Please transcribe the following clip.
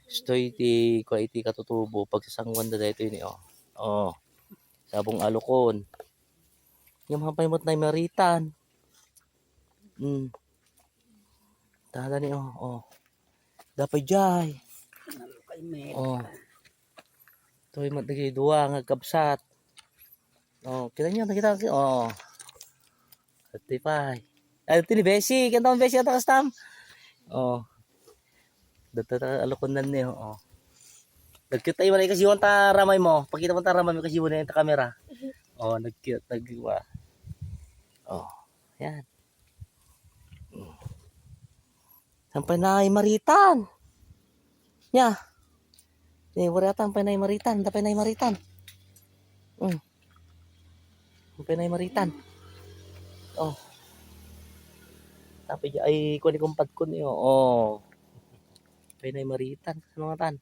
Stoy ti kwa iti katutubo pagsasangwan da daytoy ni Oh. Sabong alukon. Yung hampay mo't na maritan. Tada ni Dapat jay. Oh. Toy mat dagay duwa nga kabsat. Kita nyo nakita Tipay. Ay tini besi, kanta mo besi ato kastam. Data alukunan ni Nagkita iwan ay kasiwan ta ramay mo. Pakita mo ta ramay mo kasiwan na yung kamera. Nagkita nagwa. Yan. Sampay na ay maritan. Nya. Wala ata sampay na ay maritan, dapay na ay maritan. Sampay na ay maritan. Tapi ay kunin kumpad ko niyo. Sampay na ay maritan. Ano nga tan?